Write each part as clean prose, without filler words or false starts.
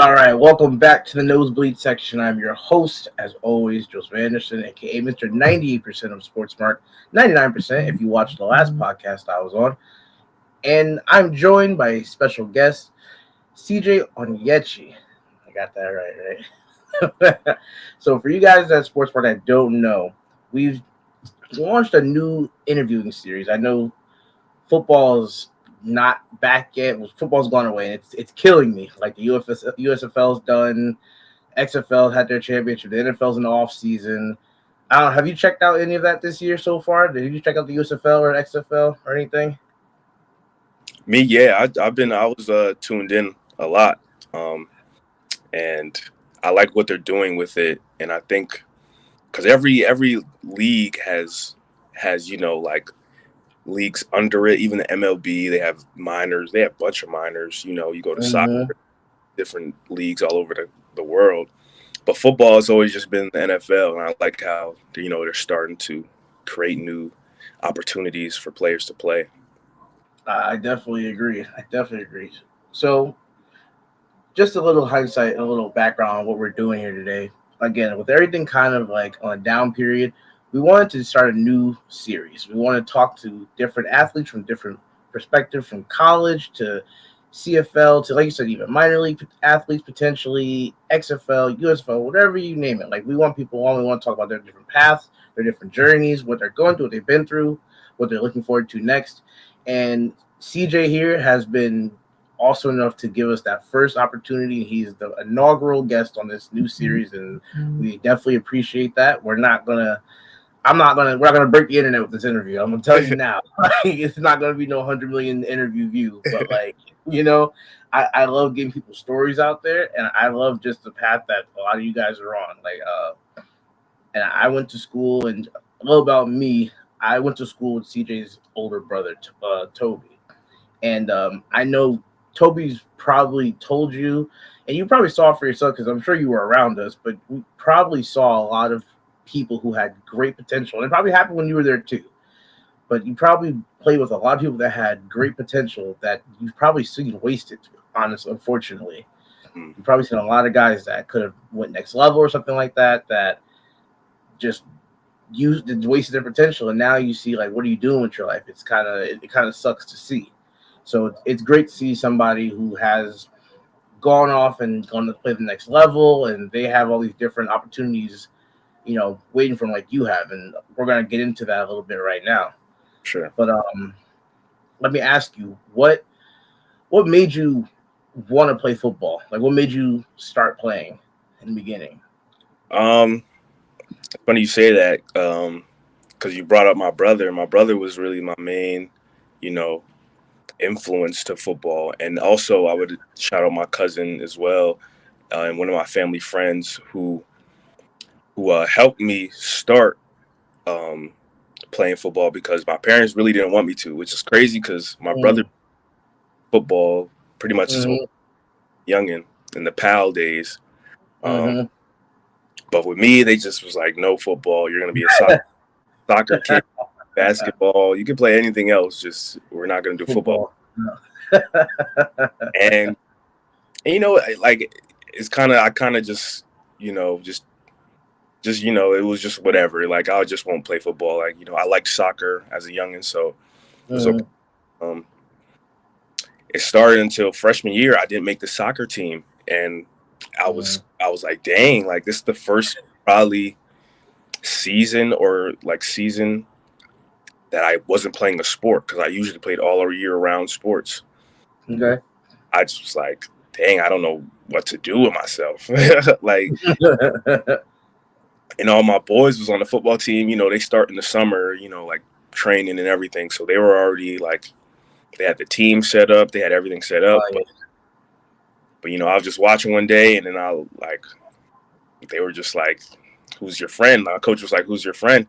All right, welcome back to the Nosebleed section. I'm your host, as always, Joseph Anderson, aka Mr. 98% of Sports Mark, 99% if you watched the last podcast I was on. And I'm joined by a special guest, CJ Onyechi. I got that right? So, for you guys at Sports Mark that don't know, we've launched a new interviewing series. I know football's not back yet. Football's gone away, and it's killing me. Like the USFL's done, XFL had their championship, the NFL's in the off season. I don't. Have you checked out any of that this year so far? Did you check out the USFL or XFL or anything? Me, yeah, I was tuned in a lot, and I like what they're doing with it, and I think because every league has like leagues under it. Even the MLB, they have minors. They have a bunch of minors. You go to soccer, different leagues all over the world. But football has always just been the NFL, and I like how they're starting to create new opportunities for players to play. I definitely agree. So, just a little hindsight, a little background on what we're doing here today. Again, with everything kind of like on a down period, we wanted to start a new series. We want to talk to different athletes from different perspectives, from college to CFL to, like you said, even minor league athletes, potentially XFL, USFL, whatever you name it. Like we want people on. We want to talk about their different paths, their different journeys, what they're going through, what they've been through, what they're looking forward to next. And CJ here has been awesome enough to give us that first opportunity. He's the inaugural guest on this new series, and we definitely appreciate that. We're not gonna break the internet with this interview. I'm gonna tell you now, it's not gonna be no 100 million interview view, but I love getting people's stories out there, and I love just the path that a lot of you guys are on. And I went to school, and a little about me. I went to school with CJ's older brother, Toby, and I know Toby's probably told you, and you probably saw it for yourself because I'm sure you were around us, but we probably saw a lot of people who had great potential, and it probably happened when you were there too. But you probably played with a lot of people that had great potential that you've probably seen wasted. Honestly, unfortunately, you've probably seen a lot of guys that could have went next level or something like that that just wasted their potential, and now you see like, what are you doing with your life? It kind of sucks to see. So it's great to see somebody who has gone off and gone to play the next level, and they have all these different opportunities, waiting for them like you have. And we're going to get into that a little bit right now. Sure. But let me ask you, what made you want to play football? Like, what made you start playing in the beginning? Funny you say that, because you brought up my brother. My brother was really my main, influence to football. And also I would shout out my cousin as well, and one of my family friends who helped me start playing football, because my parents really didn't want me to, which is crazy because my brother football pretty much his whole youngin' in the PAL days. But with me, they just was like, no football. You're going to be a soccer kid, basketball. You can play anything else. Just we're not going to do football. and like it's I kind of just it was just whatever. Like I just won't play football. Like I liked soccer as a youngin', so it was okay. It started until freshman year. I didn't make the soccer team, and I was like, dang, like this is the first probably season that I wasn't playing a sport, because I usually played all year round sports. Okay. I just was like, dang, I don't know what to do with myself. Like, and all my boys was on the football team. They start in the summer, like training and everything. So they were already like, they had the team set up, they had everything set up. But I was just watching one day, and then they were just like, who's your friend? My coach was like, who's your friend?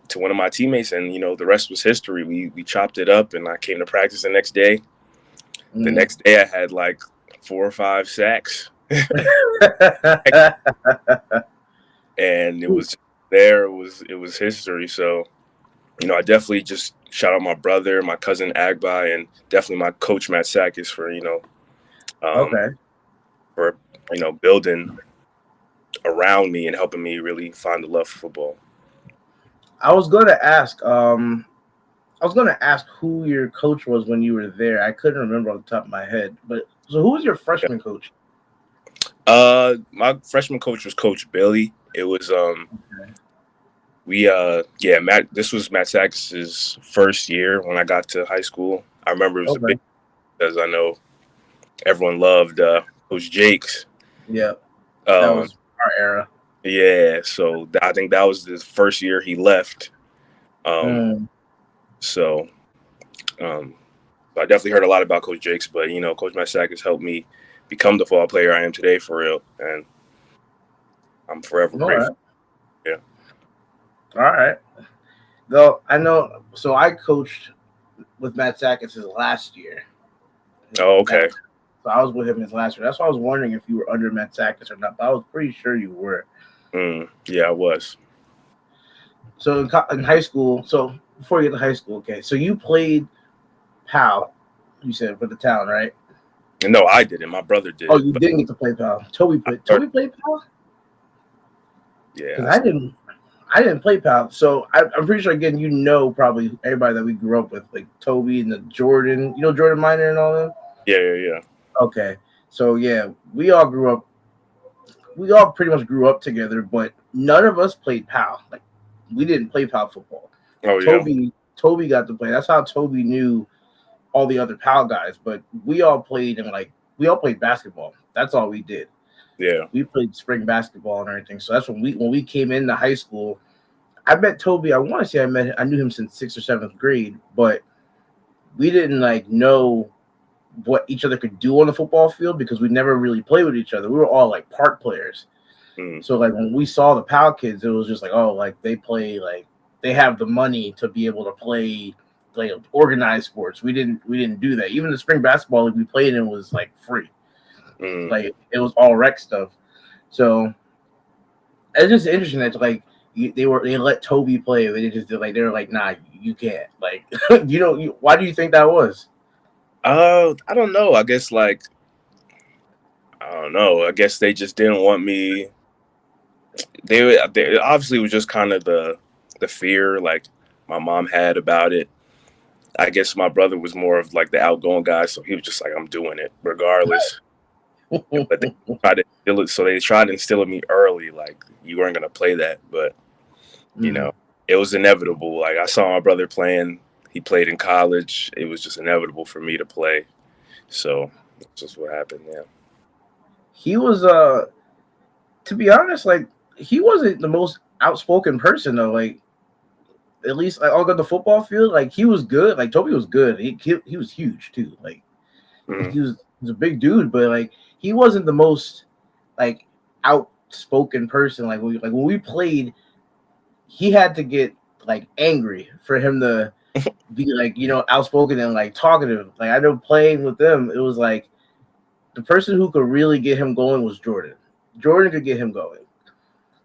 To one of my teammates, and the rest was history. We chopped it up, and I came to practice the next day. The next day I had like 4 or 5 sacks. And it was it was history. So, I definitely just shout out my brother, my cousin Agba, and definitely my coach Matt Sakis for, okay, for building around me and helping me really find the love for football. I was gonna ask. I was gonna ask who your coach was when you were there. I couldn't remember off the top of my head. But so, who was your freshman coach? My freshman coach was Coach Billy. It was Matt. This was Matt Sackis's first year when I got to high school. I remember it was a big, because I know everyone loved Coach Jakes. Yeah, that was our era. Yeah, so I think that was the first year he left. So I definitely heard a lot about Coach Jakes, but Coach Matt Sackis helped me become the football player I am today, for real, and I'm forever grateful. Yeah. All right. Though I know, so I coached with Matt Sackis his last year. Oh, okay. So I was with him his last year. That's why I was wondering if you were under Matt Sackis or not. But I was pretty sure you were. Yeah, I was. So in high school, so before you get to high school, okay, so you played PAL, you said, for the town, right? No, I didn't. My brother did. Oh, you didn't get to play PAL. Toby played PAL? Yeah. I didn't play PAL. So I'm pretty sure, again, probably everybody that we grew up with, like Toby and the Jordan, Jordan Minor and all them? Yeah. Okay. So, yeah, we all pretty much grew up together, but none of us played PAL. Like, we didn't play PAL football. Oh, Toby got to play. That's how Toby knew all the other PAL guys. But we all played basketball. That's all we did. Yeah. We played spring basketball and everything. So that's when we came into high school. I met Toby. I want to say I knew him since 6th or 7th grade, but we didn't know what each other could do on the football field because we never really played with each other. We were all like park players. So when we saw the PAL kids, it was just they play, they have the money to be able to play organized sports. We didn't do that. Even the spring basketball we played in was free. It was all rec stuff. So it's just interesting that they let Toby play. They were like, nah, you can't. Why do you think that was? I don't know. I guess I don't know. I guess they just didn't want me. They obviously, it was just kind of the fear my mom had about it. I guess my brother was more of the outgoing guy, so he was just I'm doing it regardless. But they tried to instill it, so they tried to instill in me early, you weren't gonna play that. But it was inevitable. I saw my brother playing. He played in college. It was just inevitable for me to play. So that's just what happened. Yeah. He was to be honest, he wasn't the most outspoken person though. At least I'll go to the football field. He was good. Toby was good. He was huge too. He was a big dude, but he wasn't the most outspoken person. When we played, he had to get angry for him to be outspoken and talkative. I know playing with them, it was the person who could really get him going was Jordan. Jordan could get him going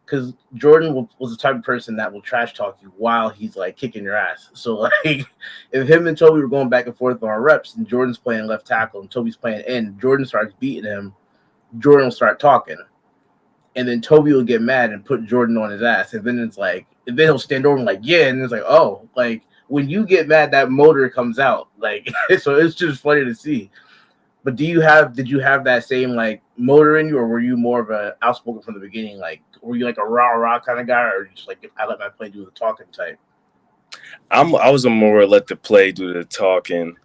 because Jordan was the type of person that will trash talk you while he's kicking your ass. So if him and Toby were going back and forth on reps and Jordan's playing left tackle and Toby's playing end, Jordan starts beating him. Jordan will start talking, and then Toby will get mad and put Jordan on his ass, and then and then he'll stand over and yeah, and it's oh, when you get mad, that motor comes out, so it's just funny to see. But did you have that same motor in you, or were you more of a outspoken from the beginning? Were you a rah kind of guy, or just I let my play do the talking type? I was a more let the play do the talking.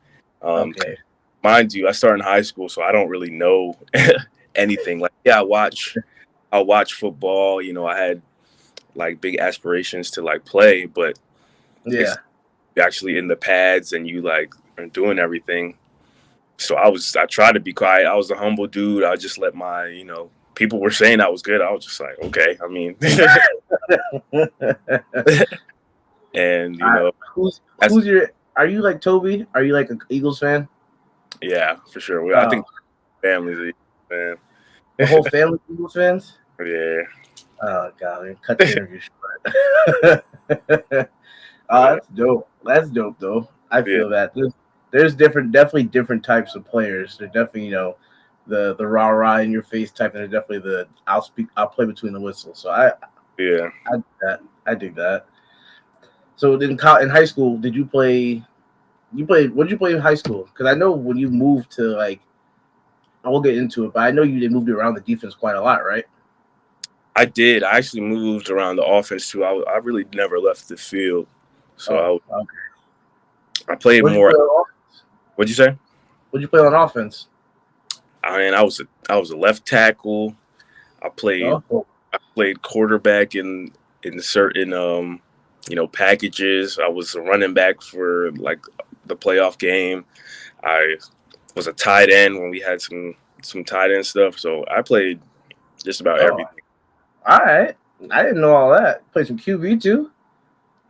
Okay. Mind you, I started in high school, so I don't really know anything. I watch football. I had big aspirations to play, but yeah, actually in the pads and you are doing everything. So I tried to be quiet. I was a humble dude. I just let my, people were saying I was good. I was just okay. I mean, and are you Toby? Are you an Eagles fan? Yeah, for sure. I think family's Eagles fan. The whole family Eagles fans? Yeah. Oh God, cut the interview short. That's dope. That's dope though. I feel that. There's definitely different types of players. They're definitely, the rah rah in your face type, and definitely the I'll play between the whistles. So Yeah. I do that. I do that. So in high school, did you play? You played. What did you play in high school? Because I know when you moved to like, I will get into it, but I know you did moved around the defense quite a lot, right? I did. I actually moved around the offense too. I really never left the field. Oh, So okay. I played What did you more. play on? What'd you say? What did you play on offense? I mean, I was a left tackle. I played Oh, I played quarterback in certain packages. I was a running back for like the playoff game. I was a tight end when we had some tight end stuff. So I played just about oh, everything. all right. I didn't know all that. Play some QB too.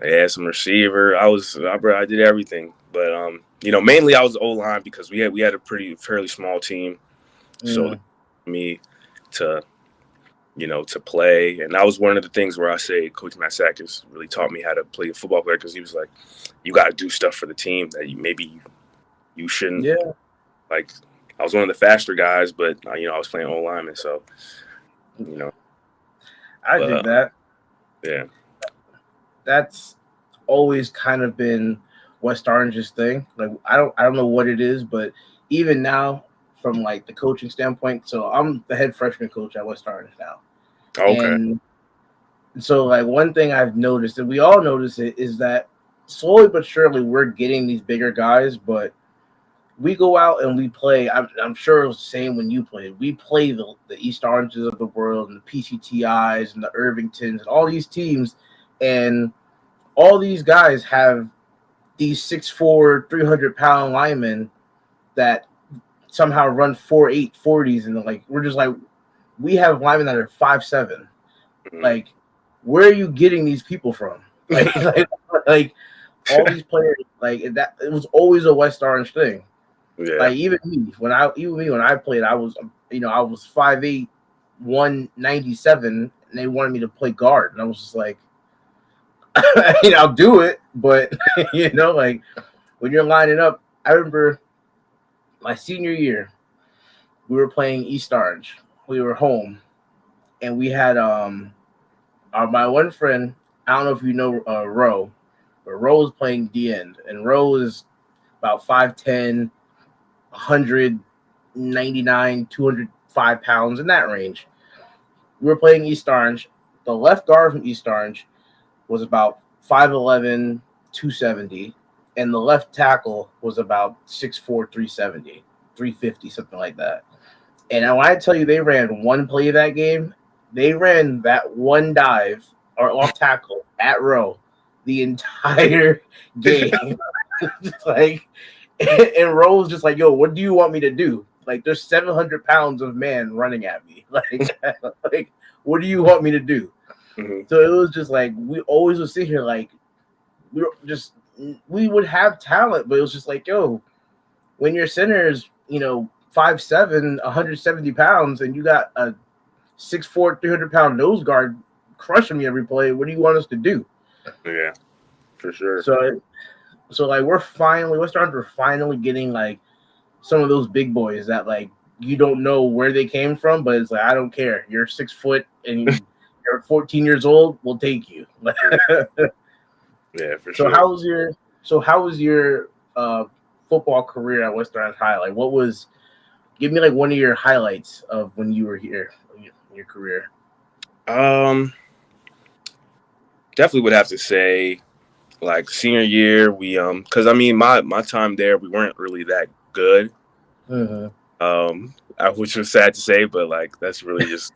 I had some receiver. I did everything. But mainly I was O line because we had a fairly small team. So Mm. me to to play. And that was one of the things where I say Coach Matt Sakis really taught me how to play a football player, because he was like, you got to do stuff for the team that you shouldn't. Yeah, Like, I was one of the faster guys, but I was playing O lineman, so you know, I but dig that. yeah, That's always kind of been West Orange's thing. Like I don't know what it is, but even now, from like the coaching standpoint, so I'm the head freshman coach at West Orange now, okay, and so like one thing I've noticed, and we all notice it, is that slowly but surely we're getting these bigger guys, but we go out and we play. I'm sure it was the same when you played. We play the East Oranges of the world and the PCTIs and the Irvingtons and all these teams, and all these guys have these 6'4", 300-pound linemen that somehow run 4.8 40s, and like we're just like we have linemen that are 5'7". mm-hmm. Like, where are you getting these people from? Like all these players, like that. It was always a West Orange thing. Yeah, Like even me when I played, I was I was 5'8", 197, and they wanted me to play guard, and I was just like, I'll do it, but like when you're lining up, I remember my senior year, we were playing East Orange. We were home, and we had my one friend. I don't know if you know Roe, but Roe was playing D end, and Roe is about 5'10", 199, 205 pounds in that range. We were playing East Orange. The left guard from East Orange was about 5'11", 270, and the left tackle was about 6'4", 370, 350, something like that. And when I tell you they ran one play of that game, they ran that one dive or off tackle at row the entire game. Like, and Rowe was just like, yo, what do you want me to do? Like, there's 700 pounds of man running at me. Like, what do you want me to do? mm-hmm. So it was just like we always would sit here like we would have talent, but it was just like, yo, when your center is 5'7", 170 pounds, and you got a 6'4", 300-pound nose guard crushing me every play, what do you want us to do? Yeah, for sure. So like we're finally getting like some of those big boys that like you don't know where they came from, but it's like I don't care. You're 6 foot and you're 14 years old. We'll take you. Yeah, for So sure. how was your football career at West Orange High? Like, give me like one of your highlights of when you were here in your career. Definitely would have to say like senior year, we because I mean my time there, we weren't really that good. Mm-hmm. Which was sad to say, but like that's really just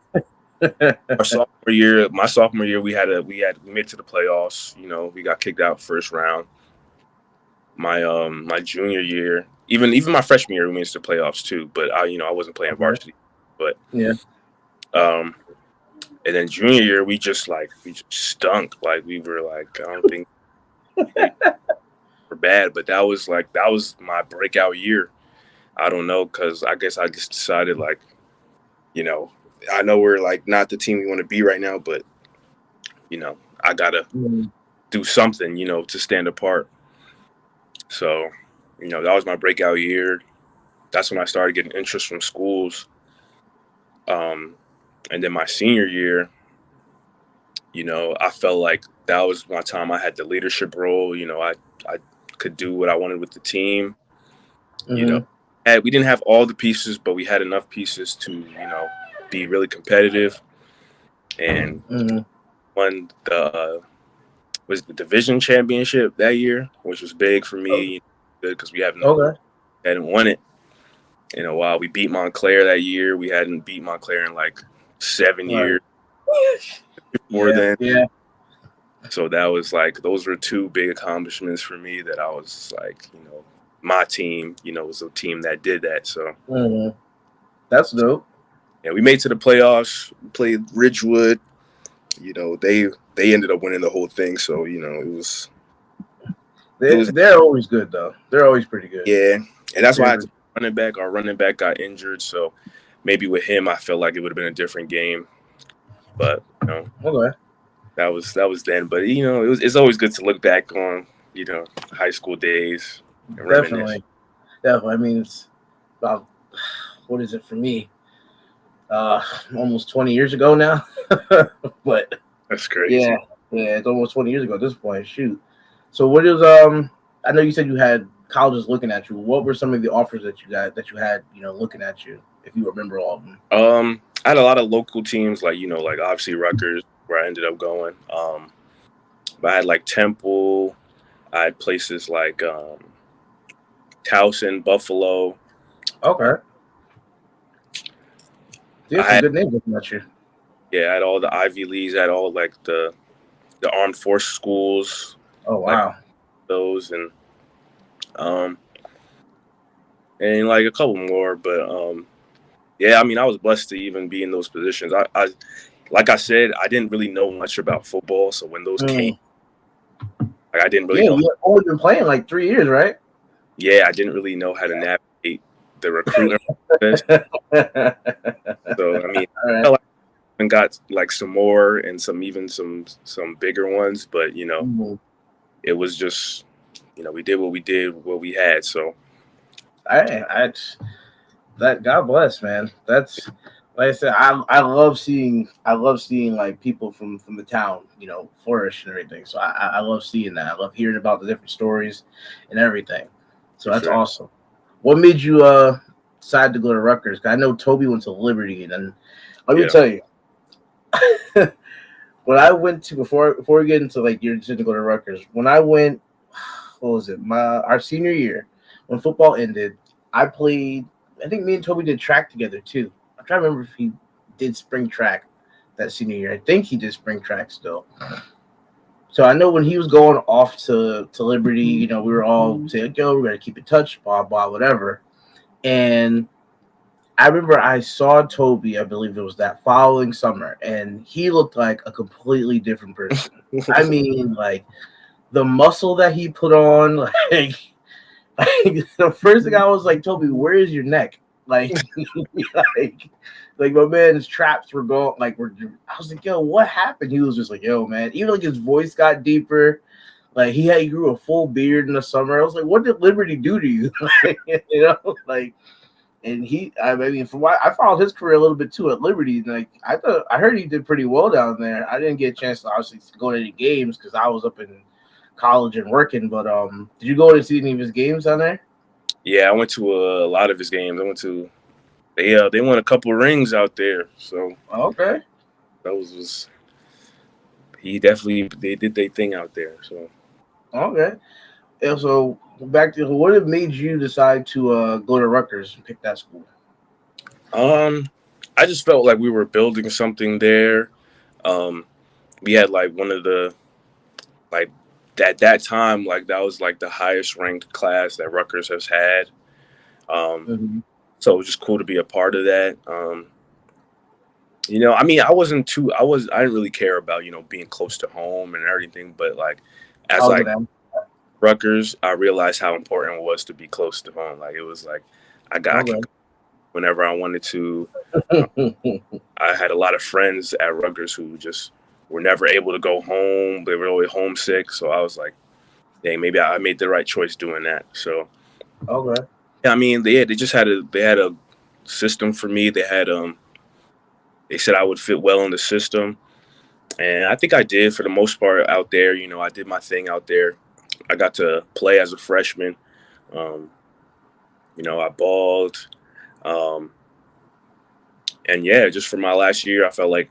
our sophomore year. My sophomore year, we made it to the playoffs. We got kicked out first round. My junior year, even my freshman year, we made it to the playoffs too. But I wasn't playing varsity. But Yeah. And then junior year, we just stunk. Like we were like, I don't think we were bad, but that was my breakout year. I don't know, because I guess I just decided like, I know we're like not the team we want to be right now, but I gotta do something, to stand apart. So, that was my breakout year. That's when I started getting interest from schools. And then my senior year, I felt like that was my time. I had the leadership role. I could do what I wanted with the team. You know, Mm-hmm. and we didn't have all the pieces, but we had enough pieces to, be really competitive. And Mm-hmm. won the was the division championship that year, which was big for me, good because we Okay. hadn't won it in a while. We beat Montclair that year. We hadn't beat Montclair in like 7 years Right. before Yeah. then. Yeah. So that was like those were two big accomplishments for me that I was like, my team, was a team that did that. So Mm-hmm. That's dope. yeah, we made to the playoffs, played Ridgewood. They ended up winning the whole thing. So, it was They're always good though. They're always pretty good. yeah. And that's why I had Favorite. to running back. Our running back got injured. So maybe with him I felt like it would have been a different game. But, Okay. that was then. But it's always good to look back on, high school days and reminisce. Definitely. Definitely. I mean, it's about what is it for me? Uh, Almost 20 years ago now. But That's yeah, crazy. yeah, it's almost 20 years ago at this point. Shoot. So what is I know you said you had colleges looking at you. What were some of the offers that you got that you had, looking at you, if you remember all of them? I had a lot of local teams like like obviously Rutgers where I ended up going. But I had like Temple. I had places like Towson, Buffalo. Okay. I Yeah, some had good names looking at you. I had all the Ivy Leagues. I had all like the armed force schools, Oh like wow. those, um and like a couple more. But yeah, I mean, I was blessed to even be in those positions. I like I said, I didn't really know much about football, so when those came, Mm. like I didn't really Yeah, know. you've only been playing like 3 years, right? Yeah, I didn't really know how to navigate the recruiting process. So I mean, All I right. felt like I got like some more and some bigger ones, but Mhm. it was just we did what we did, what we had. So I that God bless, man. That's like I said. I love seeing like people from the town, flourish and everything. So I love seeing that. I love hearing about the different stories and everything. So for that's sure, awesome. What made you decide to go to Rutgers? 'Cause I know Toby went to Liberty, and let me yeah. tell you, when I went to before we get into like your decision to go to Rutgers, when I went, what was it? Our senior year when football ended, I played. I think me and Toby did track together too. I'm trying to remember if he did spring track that senior year. I think he did spring track still. So I know when he was going off to Liberty, we were all saying, "Yo, we're gonna keep in touch, blah blah, whatever." And I remember I saw Toby, I believe it was that following summer, and he looked like a completely different person. I mean, like the muscle that he put on, like the first thing I was like, Toby, where is your neck? Like, like, like my man's traps were going. I was like, yo, what happened? He was just like, yo, man. Even like his voice got deeper. Like he grew a full beard in the summer. I was like, what did Liberty do to you? Like, and I mean, from what I followed his career a little bit too at Liberty. Like I heard he did pretty well down there. I didn't get a chance to obviously go to any games because I was up in college and working. But did you go to see any of his games down there? Yeah, I went to a lot of his games. I went to they won a couple of rings out there, so Okay, that was he definitely they did their thing out there. So okay. And so back to what had made you decide to go to Rutgers and pick that school? um, I just felt like we were building something there. Um, we had like one of the like at that time like that was like the highest ranked class that Rutgers has had. Um, Mm-hmm. so it was just cool to be a part of that. I mean, I didn't really care about, being close to home and everything, but like I as was I gonna. Rutgers, I realized how important it was to be close to home. Like it was like I could Okay. go whenever I wanted to. I had a lot of friends at Rutgers who just were never able to go home. They were always homesick. So I was like, dang, maybe I made the right choice doing that. So Okay. yeah, I mean, they just had a system for me. They had They said I would fit well in the system, and I think I did for the most part out there. I did my thing out there. I got to play as a freshman. Um, I balled. Um, and yeah, just for my last year, I felt like,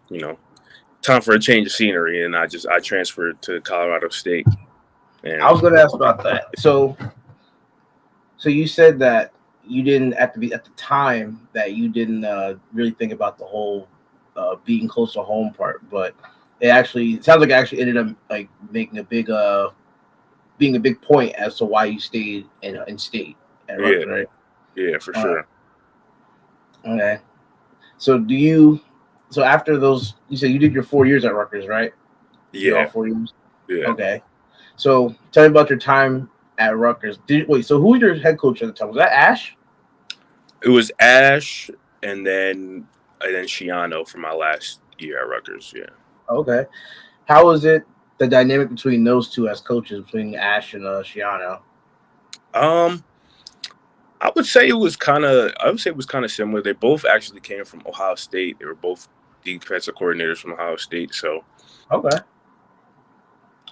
time for a change of scenery. And I transferred to Colorado State. I And was going to ask about that. So you said that you didn't at the time that you didn't really think about the whole being close to home part, but it sounds like it actually ended up like making a big being a big point as to why you stayed in state at yeah, Rutgers, right? yeah, for Uh, sure. okay. So do you? So after those, you said you did your 4 years at Rutgers, right? You did all Yeah, 4 years. yeah. Okay. So tell me about your time at Rutgers. Wait. So who was your head coach at the time? Was that Ash? It was Ash and then Shiano for my last year at Rutgers. Yeah. Okay. How was it the dynamic between those two as coaches between Ash and Shiano? Um, I would say it was kind of similar. They both actually came from Ohio State. They were both defensive coordinators from Ohio State, so Okay.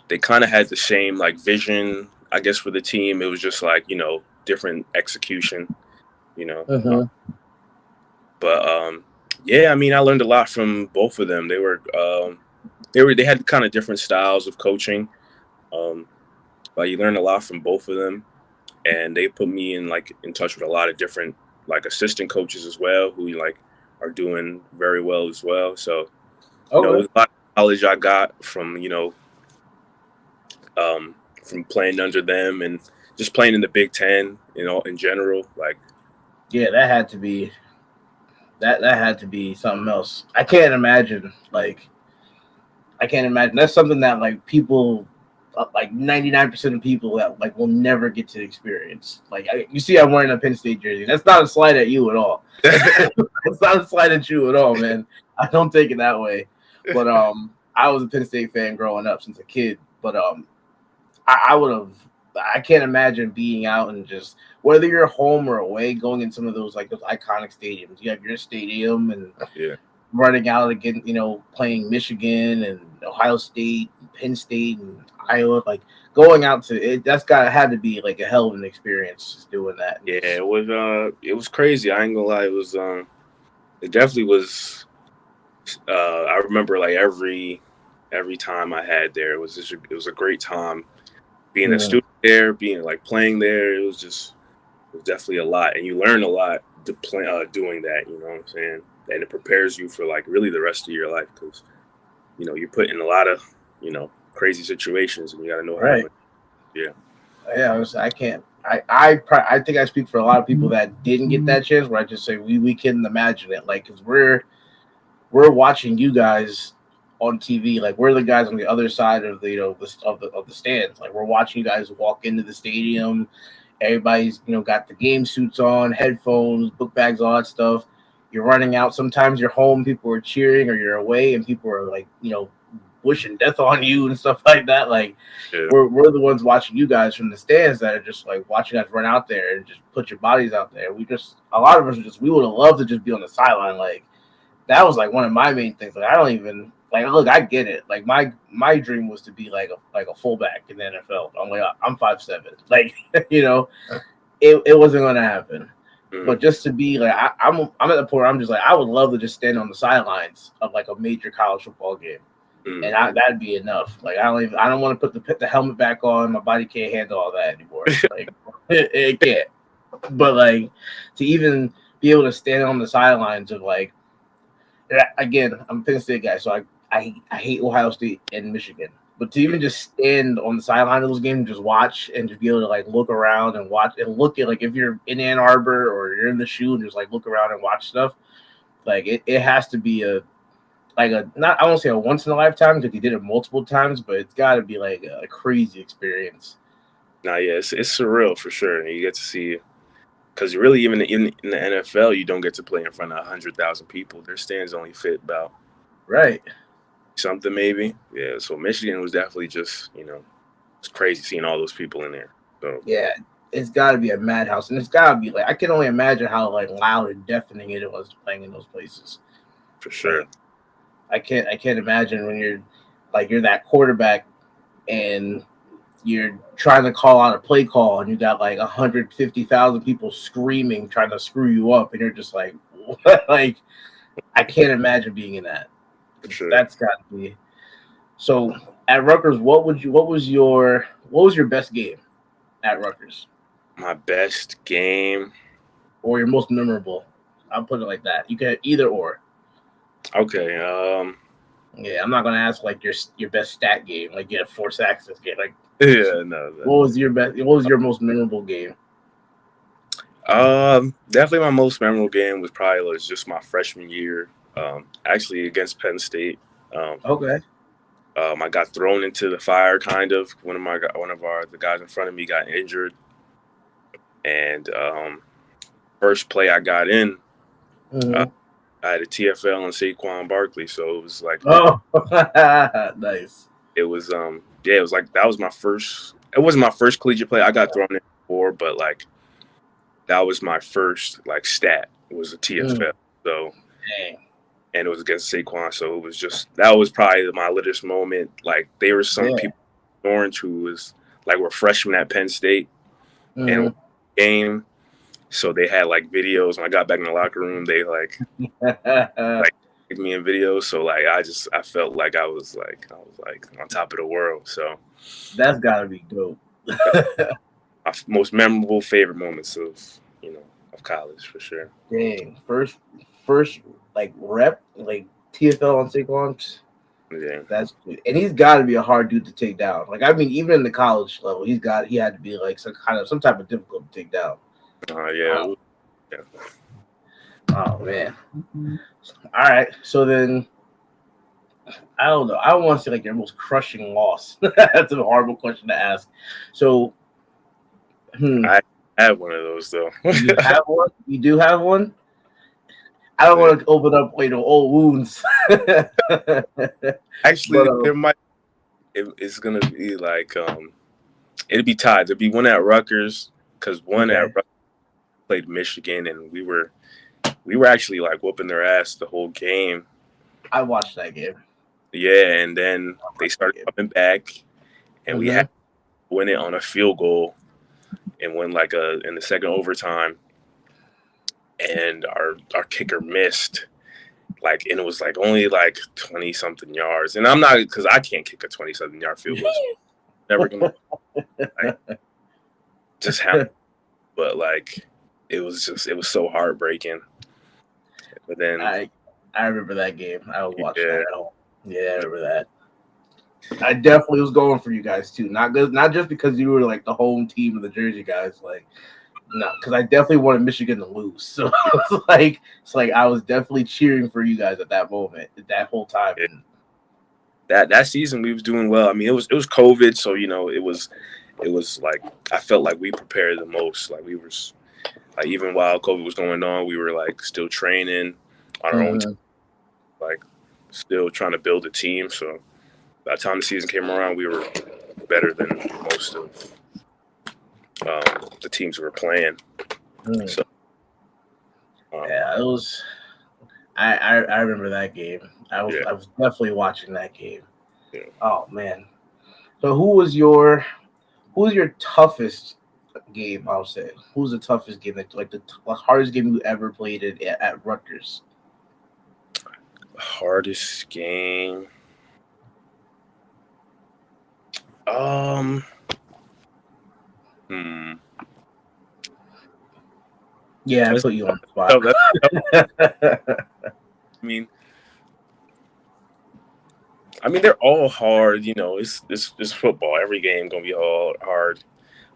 they kind of had the same like vision, I guess, for the team. It was just like different execution, you know. Uh, Mm-hmm. but yeah, I mean, I learned a lot from both of them. They had kind of different styles of coaching, um, but you learn a lot from both of them, and they put me in touch with a lot of different like assistant coaches as well who like are doing very well as well. So it Okay. was a lot of knowledge I got from playing under them and just playing in the Big Ten, in general. Like, Yeah, that had to be something else. I can't imagine. I can't imagine. That's something that like people, like 99% of people that like will never get to experience. You see, I'm wearing a Penn State jersey. That's not a slight at you at all. It's not a slight at you at all, man. I don't take it that way. But I was a Penn State fan growing up since a kid. But I would have. I can't imagine being out and just whether you're home or away, going in some of those like those iconic stadiums. You have your stadium and yeah, running out again, playing Michigan and Ohio State, Penn State, and Iowa. Like going out to it, had to be like a hell of an experience just doing that. yeah, it was crazy. I ain't gonna lie, it definitely was. I remember like every time I had there, it was a great time being a Mhm. student there, being like playing there. It was definitely a lot, and you learn a lot doing that. You know what I'm saying? And it prepares you for like really the rest of your life because you're put in a lot of crazy situations, and you got to know how to Right. win. Yeah, Yeah. I can't. I think I speak for a lot of people that didn't get that chance. Where I just say we couldn't imagine it. Like, because we're watching you guys on TV. Like we're the guys on the other side of the of the stands. Like we're watching you guys walk into the stadium. Everybody's got the game suits on, headphones, book bags, all that stuff. You're running out. Sometimes you're home, people are cheering, or you're away, and people are like wishing death on you and stuff like that. Like yeah, we're the ones watching you guys from the stands that are just like watching us run out there and just put your bodies out there. A lot of us we would have loved to just be on the sideline. Like that was like one of my main things. Like I don't even like look, I get it. Like my dream was to be like a fullback in the NFL. I'm 5'7". Like it wasn't gonna happen. mm, But just to be like I'm at the point where I'm just like I would love to just stand on the sidelines of like a major college football game. mm. And that'd be enough. Like I don't want to put the helmet back on. My body can't handle all that anymore. Like it can't. But like to even be able to stand on the sidelines of like again, I'm a Penn State guy, so I hate Ohio State and Michigan. But to even just stand on the sideline of those games and just watch and just be able to like look around and watch and look at like if you're in Ann Arbor or you're in the shoe and just like look around and watch stuff, like it has to be a like a not I won't say a once in a lifetime because he did it multiple times, but it's got to be like a crazy experience. Nah, yeah, it's surreal for sure. And you get to see because really even in the NFL, you don't get to play in front of 100,000 people. Their stands only fit about Right. something maybe. Yeah, so Michigan was definitely just it's crazy seeing all those people in there. So Yeah. It's got to be a madhouse, and it's got to be like I can only imagine how like loud and deafening it was playing in those places. for sure. Like, I can't imagine when you're that quarterback and you're trying to call out a play call and you got like 150,000 people screaming trying to screw you up and you're just like like I can't imagine being in that. For sure. That's got to be. So at Rutgers, what was your best game at Rutgers? My best game, or your most memorable? I'll put it like that. You can either or. Okay. Yeah, I'm not gonna ask like your best stat game, like you had 4 sacks this game. Like, yeah, no. what was your best? What was your most memorable game? Definitely my most memorable game was just my freshman year. Actually against Penn State. Okay. I got thrown into the fire, kind of. The guys in front of me got injured, and first play I got in, I had a TFL on Saquon Barkley, so it was like, oh, nice. It was it was like that was my first. It wasn't my first collegiate play. I got thrown in before, but like that was my first like stat. It was a TFL, so. Dang. And it was against Saquon, so it was that was probably my littlest moment. Like there were some people in Orange who were freshmen at Penn State and game, so they had like videos. When I got back in the locker room, they like took me in videos. So like I felt like I was on top of the world. So that's gotta be dope. My most memorable favorite moments of college for sure. Dang, first like rep, like TFL on Saquon. Yeah, that's good. And he's got to be a hard dude to take down. Like I mean, even in the college level, he had to be like some type of difficult to take down. Yeah. Oh man. All right, so then I don't know. I don't want to say like your most crushing loss. That's a horrible question to ask. So, I have one of those though. You have one? You do have one? I don't want to open up old wounds. Actually, it's gonna be like it'd be tied. There'd be one at Rutgers because one at Rutgers played Michigan, and we were actually like whooping their ass the whole game. I watched that game. Yeah, and then they started coming back, and we had to win it on a field goal, and win in the second overtime. And our kicker missed, and it was only 20-something yards. And I'm not, because I can't kick a 20-something yard field goal. Never gonna just happen. But it was so heartbreaking. But then I remember that game. I was watching that at home. Yeah, I remember that. I definitely was going for you guys too. Not just because you were the home team of the Jersey guys, no, because I definitely wanted Michigan to lose. So it's like I was definitely cheering for you guys at that moment, that whole time. That season we was doing well. I mean, it was COVID, so it was I felt like we prepared the most. We were even while COVID was going on, we were still training on our own time, still trying to build a team. So by the time the season came around, we were better than most of the teams were playing. So yeah, it was. I remember that game. I was definitely watching that game. Yeah. Oh man. So who was your toughest game? I'll say. Who's the toughest game? The hardest game you ever played at Rutgers? Hardest game. Yeah, I put you on the spot. I mean, they're all hard. It's football. Every game gonna be hard.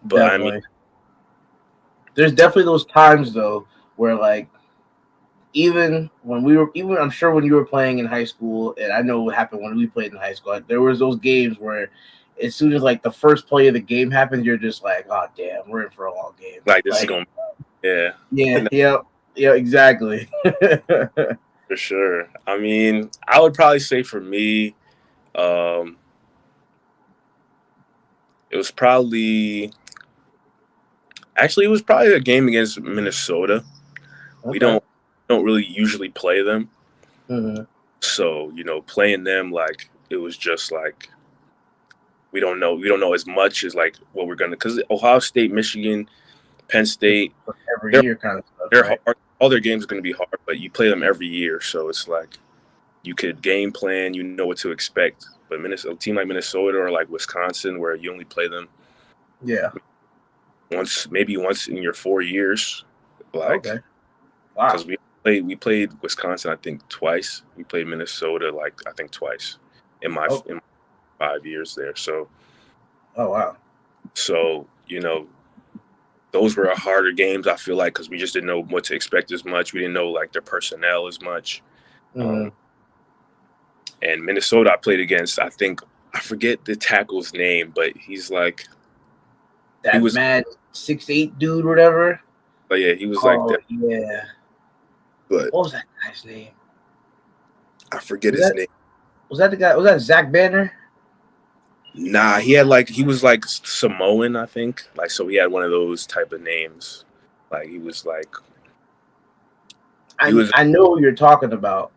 But definitely. I mean, there's definitely those times though where even I'm sure when you were playing in high school, and I know what happened when we played in high school. There was those games where as soon as the first play of the game happens, you're just like, oh damn, we're in for a long game. This is gonna. Yeah. Yeah, exactly. For sure. I mean, I would probably say for me, it was probably a game against Minnesota. Okay. We don't really usually play them, Mm-hmm. So, playing them, like, it was just like we don't know as much as like what we're gonna, because Ohio State, Michigan, Penn State, Every they're year kind of stuff, they're right? hard. All their games are gonna be hard, but you play them every year, so it's like you could game plan, you know what to expect. But Minnesota, a team like Minnesota or like Wisconsin, where you only play them Yeah. maybe once in your 4 years, like, Okay. Wow. because we played Wisconsin, I think twice. We played Minnesota, like, I think twice Oh. in my 5 years there. Oh wow. So those were harder games, I feel like, because we just didn't know what to expect as much. We didn't know like their personnel as much. Mm-hmm. And Minnesota, I played against, I forget the tackle's name, but he's like, he That was, mad 6'8" dude, or whatever. but yeah, he was like Oh that. yeah. But What was that guy's name? I forget Was his that name. was that the guy? Was that Zach Banner? Nah, he was like Samoan, I think. Like, so he had one of those type of names. Like, he was like, he was I know who you're talking about.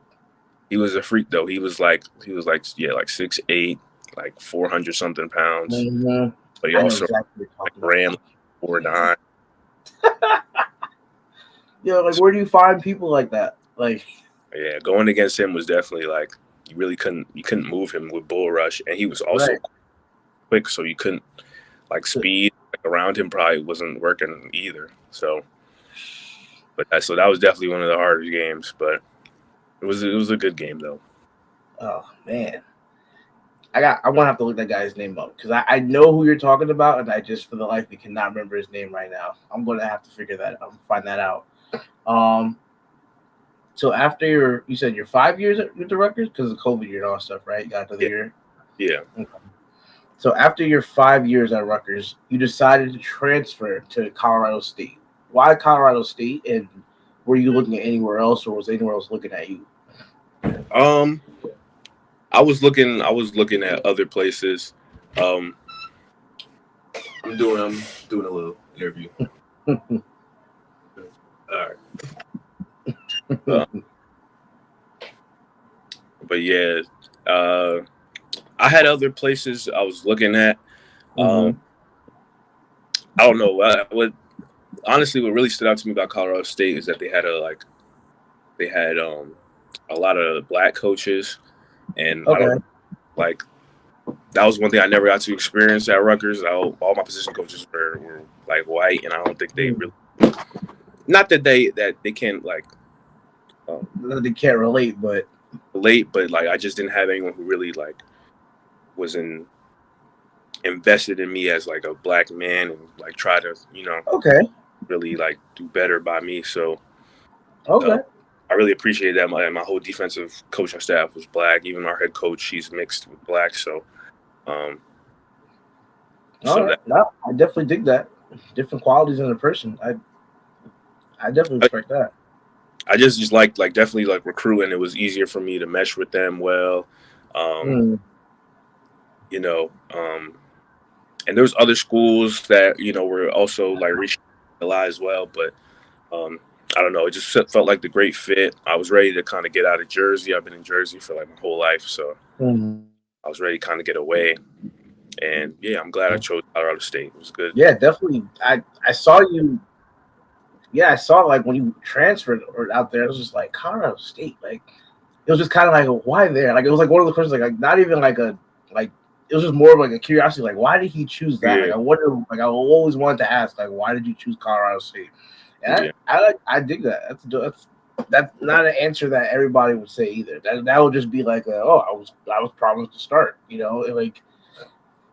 he was a freak though. He was like yeah, like 6'8", like 400 something pounds. Mm-hmm. But he I know also exactly what you're like talking ran about. 4'9". Like where do you find people like that? Like, Yeah, going against him was definitely like you couldn't move him with bull rush, and he was also right. quick, so you couldn't like speed like, around him probably wasn't working either. So, so that was definitely one of the hardest games, but it was a good game though. Oh man. I want to have to look that guy's name up because I know who you're talking about, and I just for the life of me cannot remember his name right now. I'm gonna have to figure that out, find that out. So after you said your 5 years with the Rutgers because of COVID year and all that stuff, right? You got another Yeah, year. yeah. Okay. So after your 5 years at Rutgers, you decided to transfer to Colorado State. Why Colorado State? And were you looking at anywhere else, or was anywhere else looking at you? Um, I was looking at other places. Um, I'm doing a little interview. All right. But yeah, I had other places I was looking at. Mm-hmm. I don't know. What really stood out to me about Colorado State is that they had a lot of black coaches, and I don't Okay. know, like that was one thing I never got to experience at Rutgers. All my position coaches were like white, and I don't think they really. Not that they can't like They can't relate, but relate, but like I just didn't have anyone who really like was invested in me as like a black man and like try to okay. really like do better by me. So Okay. I really appreciate that. My whole defensive coaching staff was black. Even our head coach, she's mixed with black. So, um, All so right. that No, I definitely dig that. Different qualities in a person. I definitely respect that. I just like definitely like recruiting. It was easier for me to mesh with them well. Um, Mm. you know, and there's other schools that were also like reaching a lot as well, but I don't know. It just felt like the great fit. I was ready to kind of get out of Jersey. I've been in Jersey for like my whole life, so Mm. I was ready to kind of get away. And yeah, I'm glad I chose Colorado State. It was good. Yeah, definitely. I saw you. Yeah, I saw like when you transferred or out there. It was just like Colorado State. Like it was just kind of like why there? Like it was like one of the questions. Like not even like a like. It was just more of like a curiosity. Like why did he choose that? Like Yeah, I wonder. Like I always wanted to ask. Like why did you choose Colorado State? And yeah, I dig that. That's not an answer that everybody would say either. That would just be like, I was promised to start. Like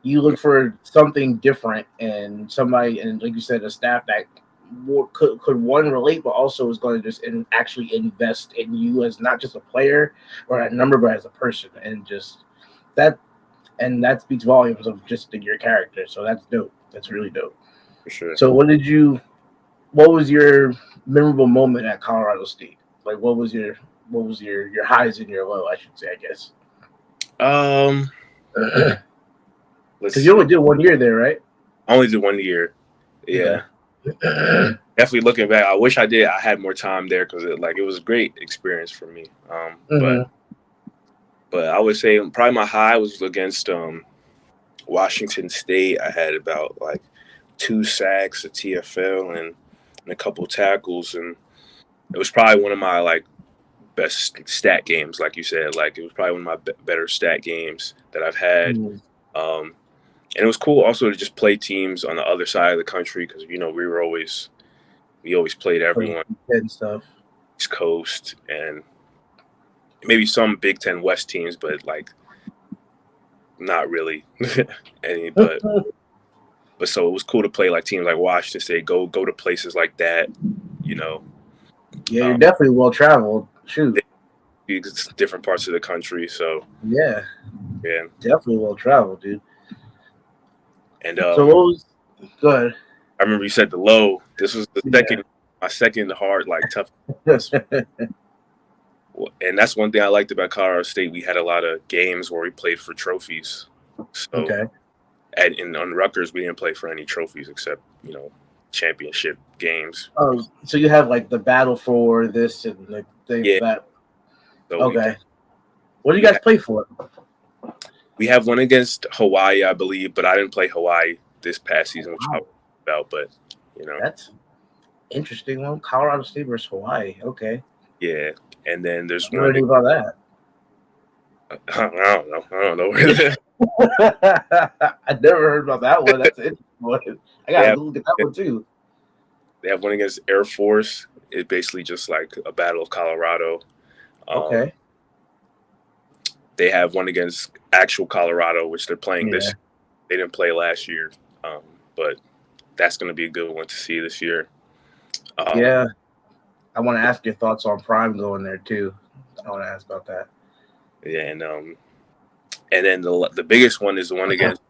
you look for something different and somebody, and like you said, a staff that could one relate, but also is going to just actually invest in you as not just a player or a number, but as a person, and just that, and that speaks volumes of just your character. So that's dope. That's really dope. for sure. So what was your memorable moment at Colorado State? Like what was your highs and your low, I should say, I guess. Um, let's Because you see. only did 1 year there, right? I only did 1 year. Yeah. Okay. Definitely looking back, I wish I had more time there because it was a great experience for me. Mm-hmm. But I would say probably my high was against Washington State. I had about like 2 sacks, a TFL, and a couple tackles, and it was probably one of my like best stat games, like you said. Like it was probably one of my better stat games that I've had. Mm-hmm. Um, and it was cool also to just play teams on the other side of the country because we always played everyone And stuff. East Coast and maybe some Big Ten West teams, but like not really any. But so it was cool to play like teams like Washington State, go to places like that, you know. Yeah, you're definitely well traveled. Shoot. It's different parts of the country, so Yeah, yeah. definitely well traveled, dude. And So what was? Go ahead. I remember you said the low. This was my second hard, like tough. And that's one thing I liked about Colorado State. We had a lot of games where we played for trophies. So Okay. on Rutgers, we didn't play for any trophies except championship games. Oh, so you have like the battle for this and the thing that. So Okay. What do you guys play for? We have one against Hawaii, I believe, but I didn't play Hawaii this past season, which I was about. But that's interesting. Well, Colorado State versus Hawaii. Okay. Yeah, and then there's one about that. I don't know. I never heard about that one. That's it. I gotta look at that one too. They have one against Air Force. It's basically just like a battle of Colorado. Okay. They have one against actual Colorado, which they're playing this year. They didn't play last year, but that's going to be a good one to see this year. Yeah. I want to ask your thoughts on Prime going there too. I want to ask about that. Yeah, and then the biggest one is the one against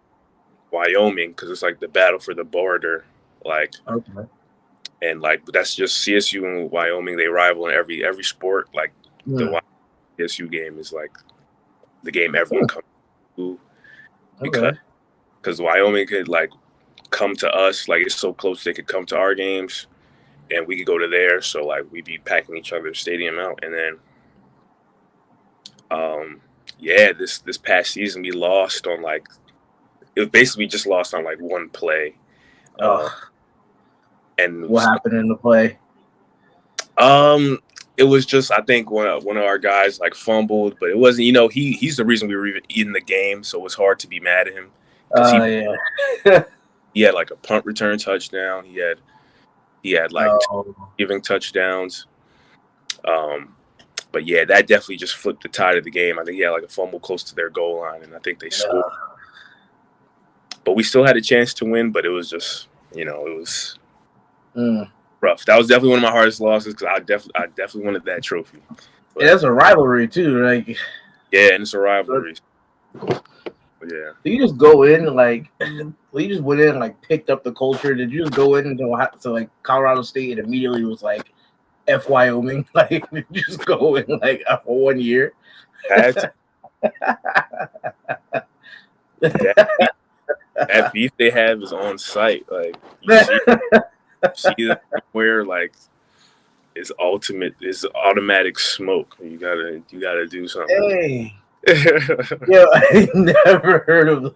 Wyoming because it's like the battle for the border, like. Okay. And like that's just CSU and Wyoming. They rival in every sport. Like the CSU game is like the game everyone comes to because Wyoming could like come to us. Like it's so close they could come to our games, and we could go to theirs. So like we'd be packing each other's stadium out. And then, this past season we lost on like it was basically just lost on like one play. And what happened in the play? It was just I think one of our guys like fumbled, but it wasn't. He's the reason we were even in the game, so it was hard to be mad at him. He had like a punt return touchdown. He had like giving touchdowns. But yeah, that definitely just flipped the tide of the game. I think he had like a fumble close to their goal line, and I think they scored. But we still had a chance to win, but it was just it was. Rough. That was definitely one of my hardest losses because I definitely wanted that trophy. But, it's a rivalry too, like. Yeah, and it's a rivalry. But yeah. Did you just go in like? You just went in and like picked up the culture. Did you just go in to like Colorado State and immediately was like F Wyoming? Like did you just go in like for 1 year? That beef they have is on site. Like you see them where like it's automatic smoke. You gotta do something. Hey. I never heard of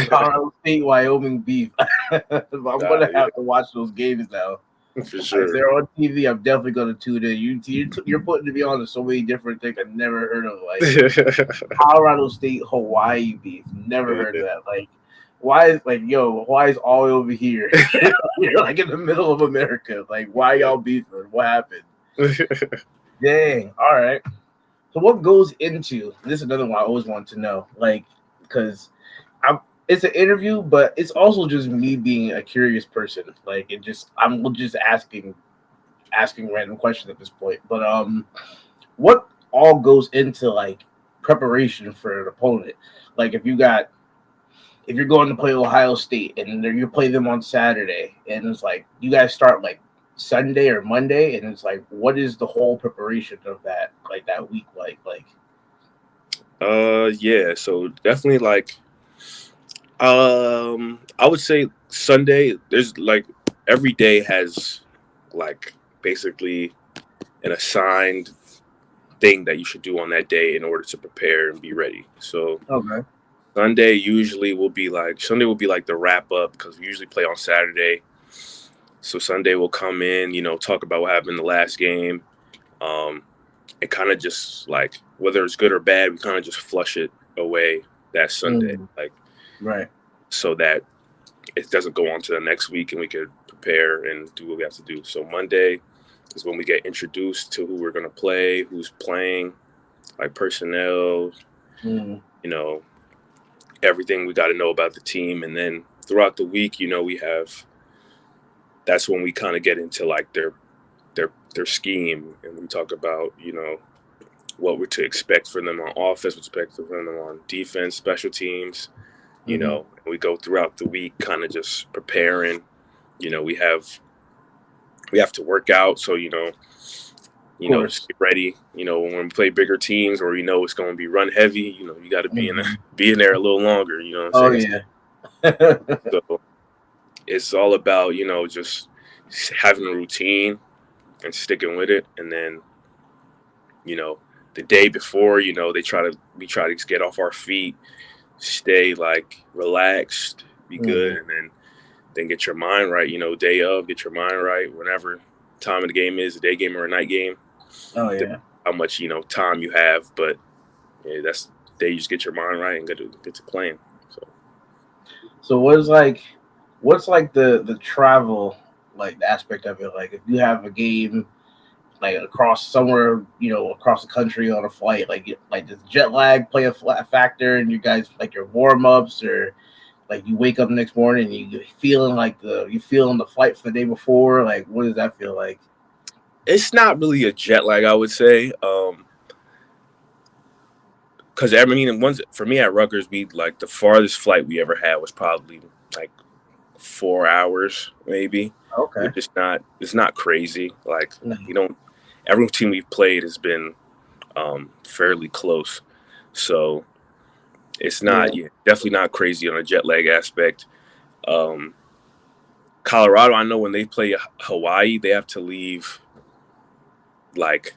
Colorado State Wyoming beef. I'm gonna have to watch those games now. For sure. If they're on TV, I'm definitely gonna tune in. You're putting me on to so many different things I've never heard of, like Colorado State Hawaii beef. Never heard of that. Like, why is Hawaii's all over here? You're like in the middle of America. Like, why y'all beefing? What happened? Dang. All right. So what goes into this? Is another one I always want to know, like, because it's an interview, but it's also just me being a curious person. Like, I'm just asking random questions at this point. But what all goes into like preparation for an opponent? Like, if you're going to play Ohio State and you play them on Saturday, and it's like you guys start like Sunday or Monday, and it's like, what is the whole preparation of that, like that week like? Yeah, so definitely like I would say Sunday there's like every day has like basically an assigned thing that you should do on that day in order to prepare and be ready. So Okay. Sunday will be like the wrap up because we usually play on Saturday. So Sunday we'll come in, talk about what happened in the last game, and kind of just like whether it's good or bad, we kind of just flush it away that Sunday, like Right. so that it doesn't go on to the next week and we could prepare and do what we have to do. So Monday is when we get introduced to who we're gonna play, who's playing, like personnel, everything we got to know about the team, and then throughout the week, that's when we kind of get into like their scheme, and we talk about what we're to expect from them on offense, what to expect from them on defense, special teams, and we go throughout the week kind of just preparing. We have to work out, so just get ready. When we play bigger teams or it's going to be run heavy, you got to be in there a little longer. You know what I'm saying? Yeah. So it's all about just having a routine and sticking with it, and then the day before, we try to get off our feet, stay like relaxed, be good, and then get your mind right. Day of, get your mind right. Whenever time of the game is, a day game or a night game. Oh yeah. How much time you have, but yeah, that's the day you just get your mind right and get to playing. So what's like the travel like aspect of it? Like if you have a game like across somewhere, across the country on a flight, like does jet lag play a factor in you guys like your warm ups, or like you wake up the next morning and you feeling the flight for the day before? Like what does that feel like? It's not really a jet lag, I would say. Because for me at Rutgers, we like the farthest flight we ever had was probably like 4 hours, maybe. Okay. It's not crazy. Like No. every team we've played has been fairly close, so it's not definitely not crazy on a jet lag aspect. Colorado, I know when they play Hawaii, they have to leave like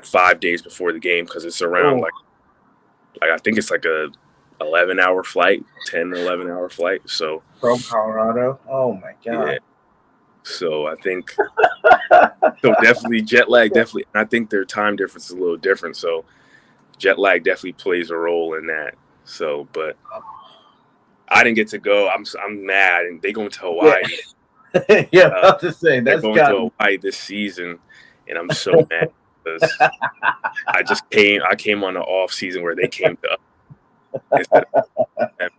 5 days before the game because it's around like I think it's like a 11-hour flight, 10-11-hour flight. So from Colorado. Oh my god. Yeah. So I think definitely jet lag, definitely. And I think their time difference is a little different. So jet lag definitely plays a role in that. So, but I didn't get to go. I'm mad, and they going to Hawaii. Yeah, I was to say they're going to Hawaii this season, and I'm so mad because I came on the off season where they came to us.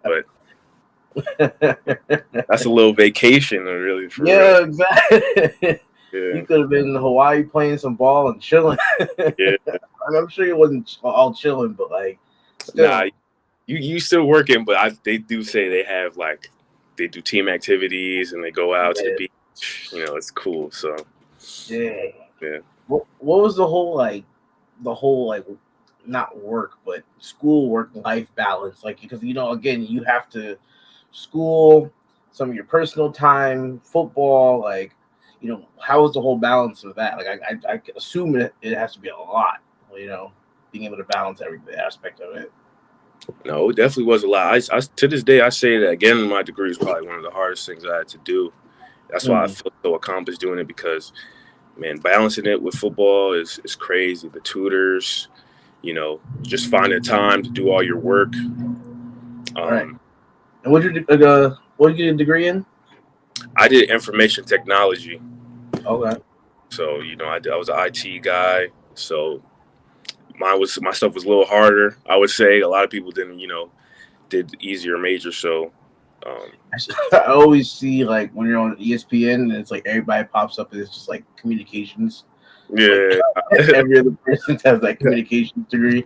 But that's a little vacation, really. Yeah, exactly. Yeah. You could have been in Hawaii playing some ball and chilling. Yeah, I'm sure it wasn't all chilling, but like, still. Nah, you still working, but they do say they do team activities and they go out to the beach. It's cool. So yeah. What was the whole not work but school work life balance like? Because again, you have to school, some of your personal time, football, like how is the whole balance of that? Like I assume it has to be a lot, being able to balance every aspect of it. No, it definitely was a lot. I to this day I say that again, my degree is probably one of the hardest things I had to do. That's why I feel so accomplished doing it, because man, balancing it with football is crazy. The tutors, just finding time to do all your work. Right. And what did you get a degree in? I did information technology. Okay. So I was an IT guy. So my stuff was a little harder. I would say a lot of people did easier major. So I always see like when you're on ESPN and it's like everybody pops up and it's just like communications. Yeah, like, every other person has like communications degree.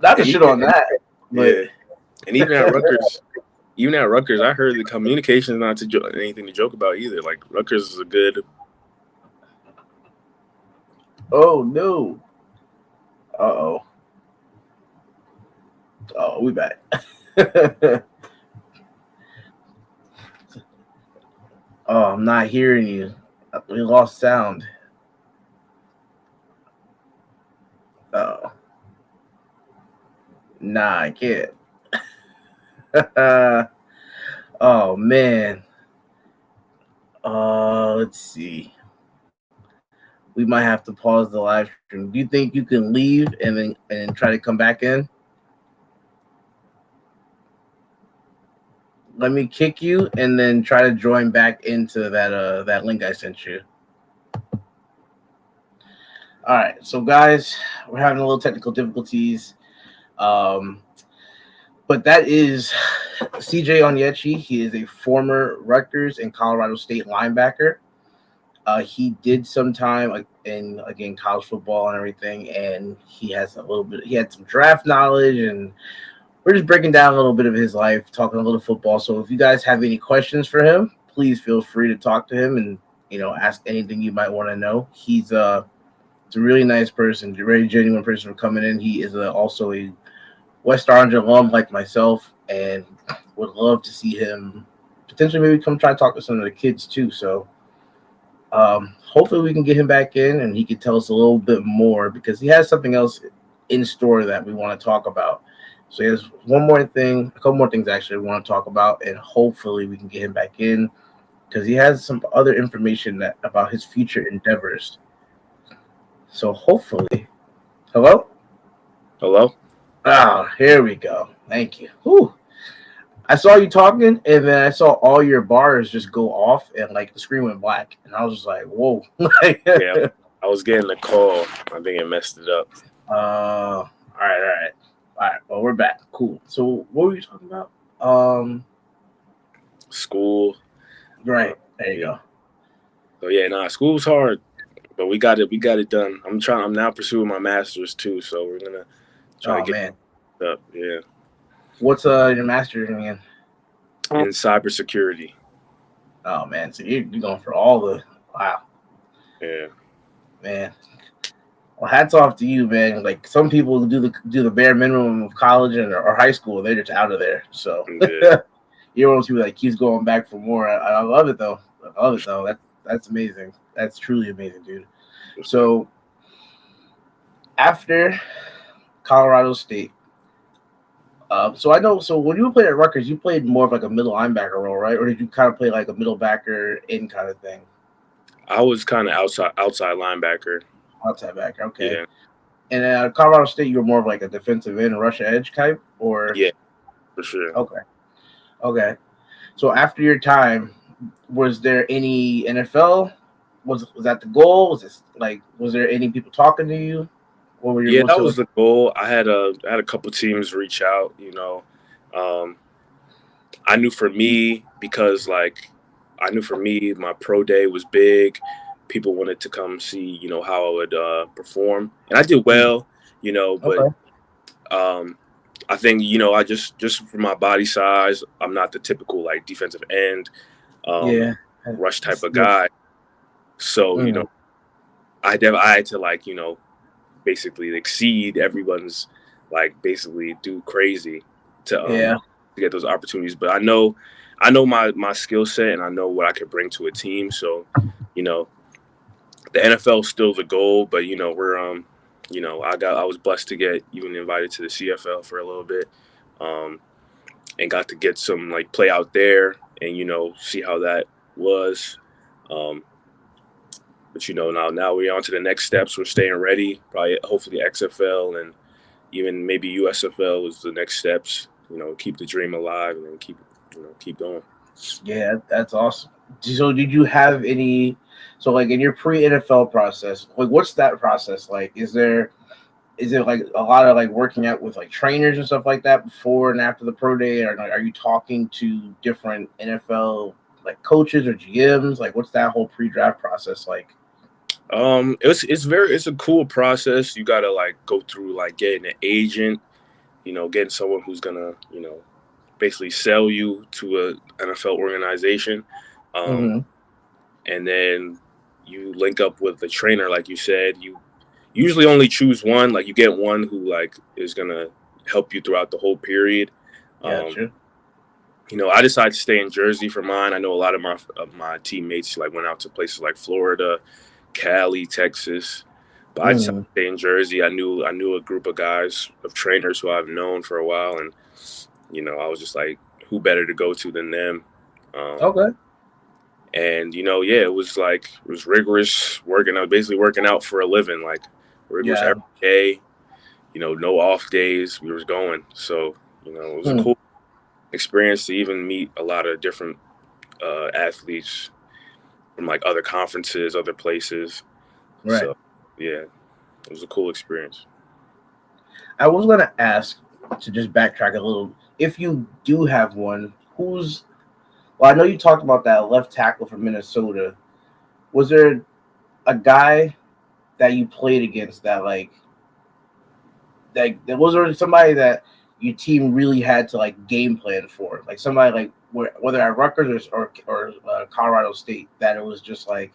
Not to shit on that, but yeah. And even at Rutgers, I heard the communication is not anything to joke about either. Like Rutgers is a good. Oh no! Oh, we back. Oh, I'm not hearing you. We lost sound. Oh, nah, I can't. Oh man. Let's see. We might have to pause the live stream. Do you think you can leave and try to come back in? Let me kick you and then try to join back into that link I sent you. All right, so guys, we're having a little technical difficulties. Um, but that is CJ Onyechi. He is a former Rutgers and Colorado State linebacker. He did some time in again college football and everything, and he has a little bit. He had some draft knowledge, and we're just breaking down a little bit of his life, talking a little football. So if you guys have any questions for him, please feel free to talk to him and ask anything you might want to know. He's a really nice person, a very genuine person for coming in. He is also a West Orange alum like myself, and would love to see him potentially maybe come try to talk to some of the kids too. So hopefully we can get him back in and he can tell us a little bit more because he has something else in store that we want to talk about. So there's one more thing, a couple more things actually we want to talk about, and hopefully we can get him back in because he has some other information about his future endeavors. So hopefully, hello? Hello? Oh, here we go. Thank you. Whew. I saw you talking, and then I saw all your bars just go off, and like the screen went black, and I was just like, "Whoa!" Yeah, I was getting a call. I think it messed it up. All right, all right, all right. Well, we're back. Cool. So, what were you talking about? Um, School. right. There you go. So yeah, school's hard, but we got it. We got it done. I'm now pursuing my master's too, so we're gonna try to Oh get man, it up. Yeah, what's your master's in? in cybersecurity. Oh man, so you're going for all the wow, Yeah. man. Well, hats off to you, man. Like some people do the bare minimum of college or high school, they're just out of there. So Yeah. you're one of those people that keeps going back for more. I love it though. I love it though. That's amazing. That's truly amazing, dude. So after Colorado State, so I know. So when you played at Rutgers, you played more of like a middle linebacker role, right? Or did you kind of play like a middle backer in kind of thing? I was kind of outside linebacker. Outside backer, okay. Yeah. And at Colorado State, you were more of like a defensive end, rush edge type, or Yeah, for sure. okay, okay. So after your time, was there any NFL? Was that the goal? Was there any people talking to you? What were your Yeah, what's that your was the goal. I had a couple teams reach out. Um, I knew for me because I knew for me my pro day was big. People wanted to come see how I would perform, and I did well. But okay? um, I think I just for my body size, I'm not the typical like defensive end Yeah. rush type of guy. So Mm, I had to basically exceed everyone's basically do crazy yeah. to get those opportunities. But I know my skill set and I know what I could bring to a team. So you know the NFL is still the goal, but we're I was blessed to get even invited to the CFL for a little bit, um, and got to get some play out there and see how that was. Um, but now we're on to the next steps. We're staying ready. Probably hopefully XFL and even maybe USFL is the next steps. Keep the dream alive and then keep going. Yeah, that's awesome. So did you have any? So like in your pre NFL process, like what's that process like? Is it like a lot of like working out with like trainers and stuff like that before and after the pro day, or like, are you talking to different NFL like coaches or GMs? Like what's that whole pre-draft process like? It's a cool process. You gotta go through getting an agent, getting someone who's gonna basically sell you to a NFL organization, um, Mm-hmm. and then you link up with the trainer, like you said. You usually only choose one. Like you get one who is gonna help you throughout the whole period. Um, Gotcha. I decided to stay in Jersey for mine. I know a lot of my teammates like went out to places like Florida, Cali, Texas, but I decided Mm. to stay in Jersey. I knew a group of guys of trainers who I've known for a while, and I was just like, who better to go to than them? Um, Okay. and yeah, it was rigorous working out, basically working out for a living, like rigorous Yeah. every day. No off days. We was going, so it was a Hmm. cool experience to even meet a lot of different athletes from like other conferences, other places. Right. So yeah, it was a cool experience. I was gonna ask to just backtrack a little. If you do have one, who's well, I know you talked about that left tackle from Minnesota. Was there a guy that you played against that there was there somebody that your team really had to like game plan for, like somebody like whether at Rutgers or Colorado State, that it was just like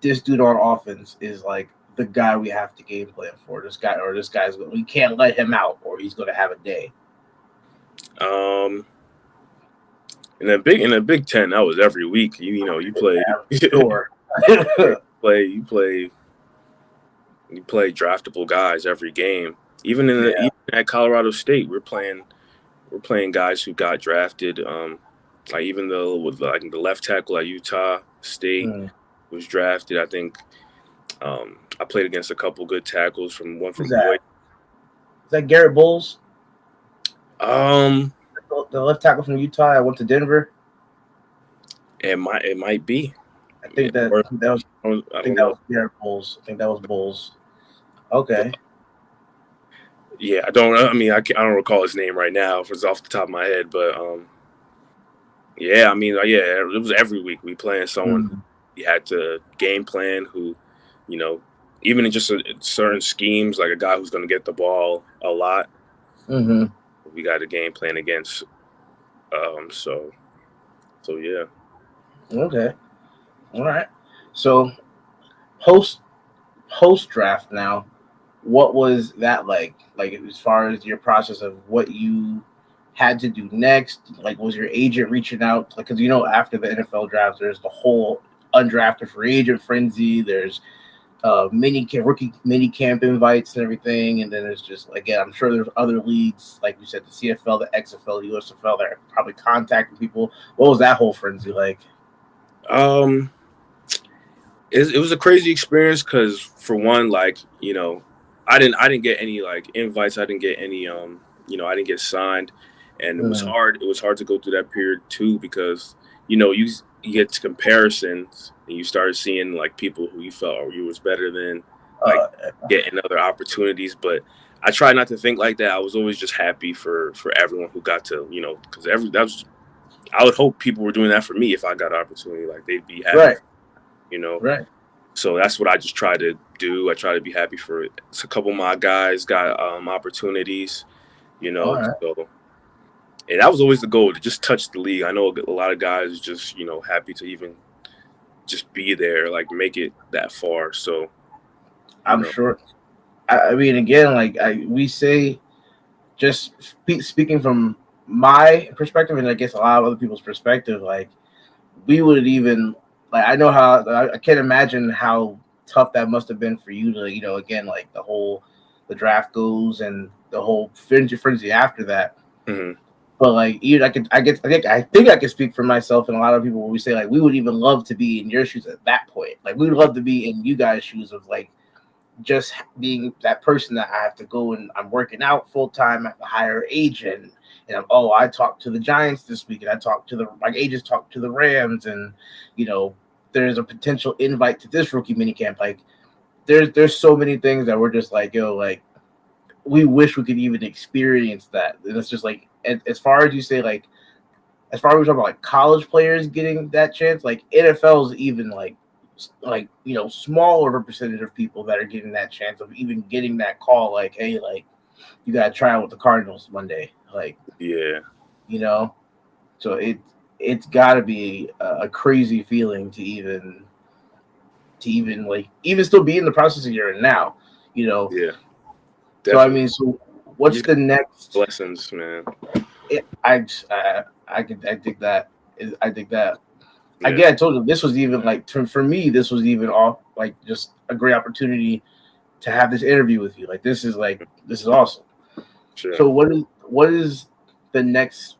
this dude on offense is like the guy we have to game plan for. This guy's we can't let him out or he's going to have a day. Um, in the Big Ten, that was every week. You play, Sure. you play draftable guys every game. Even at Colorado State, we're playing guys who got drafted. Like even though with like the left tackle at Utah State Hmm. was drafted, I think I played against a couple good tackles from Who's that? Boyd. Is that Garrett Bowles, Um, the left tackle from Utah? I went to Denver. it might be. I Yeah, think that or that was I I think don't that know. was Garrett Bowles. I think that was Bowles. Okay. Yeah, I don't. I mean, I don't recall his name right now. If it's off the top of my head, but yeah. I mean, yeah, it was every week we playing someone who Mm-hmm. we had to game plan. Who, you know, even in just certain schemes, like a guy who's going to get the ball a lot, Mm-hmm. we got a game plan against. So yeah. Okay. All right. So post post draft now, what was that like? Like as far as your process of what you had to do next, like was your agent reaching out? Like, because after the NFL draft, there's the whole undrafted free agent frenzy. There's rookie mini camp invites and everything, and then there's just again, I'm sure there's other leagues like you said, the CFL, the XFL, the USFL that are probably contacting people. What was that whole frenzy like? Um, it was a crazy experience because for one, like I didn't get any like invites. I didn't get any I didn't get signed, and it was Mm, hard. It was hard to go through that period too because you get to comparisons and you started seeing like people who you felt you was better than, like uh, getting other opportunities. But I try not to think like that. I was always just happy for everyone who got to because that was I would hope people were doing that for me if I got an opportunity. Like they'd be happy, right, you know. right. So that's what I just try to do. I try to be happy for it. So a couple of my guys got opportunities, All right. so and that was always the goal to just touch the league. I know a lot of guys just happy to even just be there, like make it that far. So you I'm know, sure. I mean, again, like we say, just speaking from my perspective, and I guess a lot of other people's perspective, like we would even like I know how I can't imagine how tough that must have been for you to again like the draft goes and the whole frenzy after that. hmm But like even I think I can speak for myself and a lot of people when we say like we would even love to be in your shoes at that point. Like we would love to be in you guys' shoes of like just being that person that I have to go and I'm working out full time at the higher agent. And I talked to the Giants this week, and I talked to my agents talked to the Rams, and you know, there's a potential invite to this rookie minicamp. Like, there's so many things that we're just like, yo, like we wish we could even experience that. And it's just like, as far as you say, like, as far as we're talking about like college players getting that chance, like NFL is even like smaller percentage of people that are getting that chance of even getting that call like hey like you gotta try out with the Cardinals Monday like yeah, you know so it's got to be a crazy feeling to even like even still be in the process that you're in now you know yeah, so I definitely. mean so You what's just the next blessings, man. I think that. I think that. Yeah, Again, I told you this was even like for me. This was even off like just a great opportunity to have this interview with you. This is awesome. sure. So what is the next?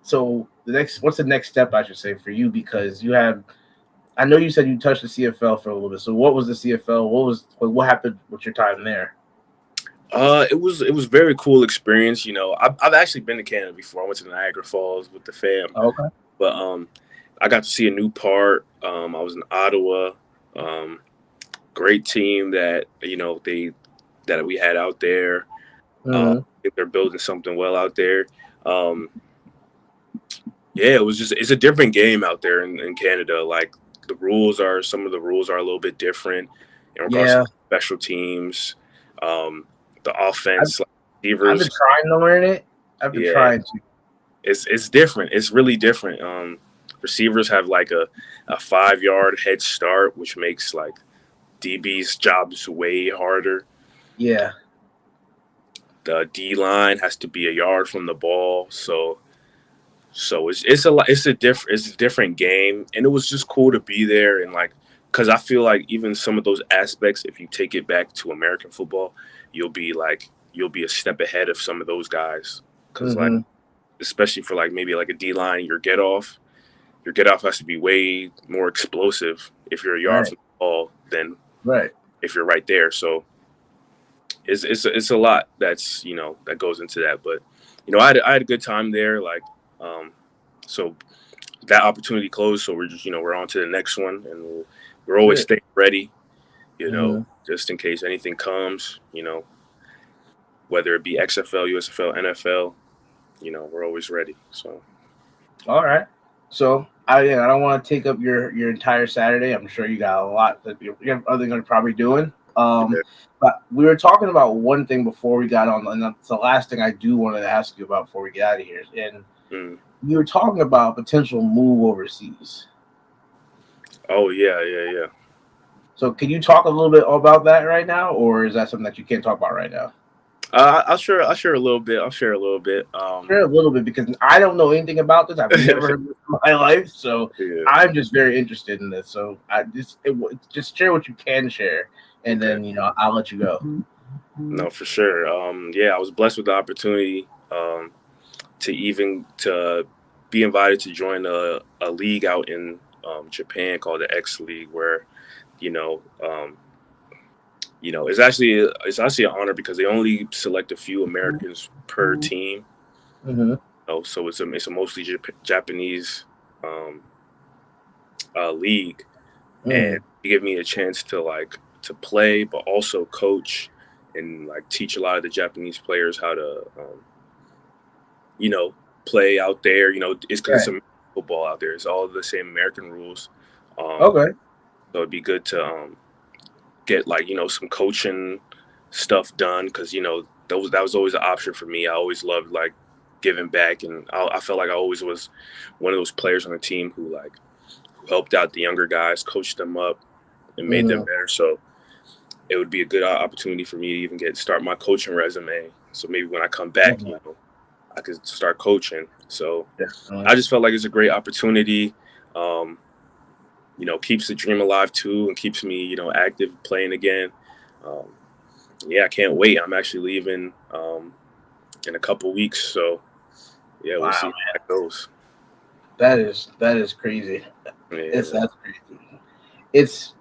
So the next what's the next step I should say for you because you have. I know you said you touched the CFL for a little bit. So what was the CFL? What happened with your time there? It was very cool experience. I've actually been to Canada before. I went to Niagara Falls with the fam, Okay. but I got to see a new part. I was in Ottawa. Um, Great team that that we had out there. I Mm-hmm. think they're building something well out there. Um, yeah, it's a different game out there in Canada. Like some of the rules are a little bit different in regards to Yeah, special teams, um, the I've, offense, like I've been receivers. trying to learn it. I've been Yeah, trying to. it's different. It's really different. Receivers have like a 5 yard head start, which makes like DB's jobs way harder. Yeah. The D line has to be a yard from the ball, so it's a different game, and it was just cool to be there and like because I feel like even some of those aspects, if you take it back to American football, you'll be a step ahead of some of those guys because like Mm-hmm. especially for like maybe like a D line, your get off has to be way more explosive if you're a yard Right. from the ball than Right. if you're right there. So it's a lot that goes into that, but I had a good time there. Like, so that opportunity closed, so we're on to the next one, and we're always Good. staying ready, Mm-hmm. just in case anything comes, whether it be XFL, USFL, NFL, we're always ready. So All right. So I don't want to take up your entire Saturday. I'm sure you got a lot that you have other things you're probably doing. yeah. But we were talking about one thing before we got on, and that's the last thing I do want to ask you about before we get out of here. And Mm. you were talking about potential move overseas. Oh yeah, yeah, yeah. So can you talk a little bit about that right now, or is that something that you can't talk about right now? I'll share a little bit. I'll share a little bit. Share a little bit because I don't know anything about this. I've never heard this in my life, so Yeah. I'm just very interested in this. So just share what you can share, and Okay. then I'll let you go. No, for sure. Yeah, I was blessed with the opportunity to be invited to join a league out in Japan called the X League, where you know, um, it's actually an honor because they only select a few Americans per team. Mm-hmm. So it's a mostly Japanese um, league, and Mm. they give me a chance to play, but also coach and like teach a lot of the Japanese players how to you know, play out there. It's because it's Right. American football out there. It's all the same American rules. Um, Okay. so it'd be good to get like some coaching stuff done because that was always an option for me. I always loved like giving back, and I felt like I always was one of those players on the team who helped out the younger guys, coached them up, and made them Mm. better. So it would be a good opportunity for me to even start my coaching resume. So maybe when I come back, Mhm. I could start coaching. So Definitely. I just felt like it's a great opportunity. Um, keeps the dream alive too, and keeps me, active playing again. Um, yeah, I can't wait. I'm actually leaving in a couple weeks, so yeah, we'll see Wow, how that goes. that is crazy. It's Yeah, That's crazy. It's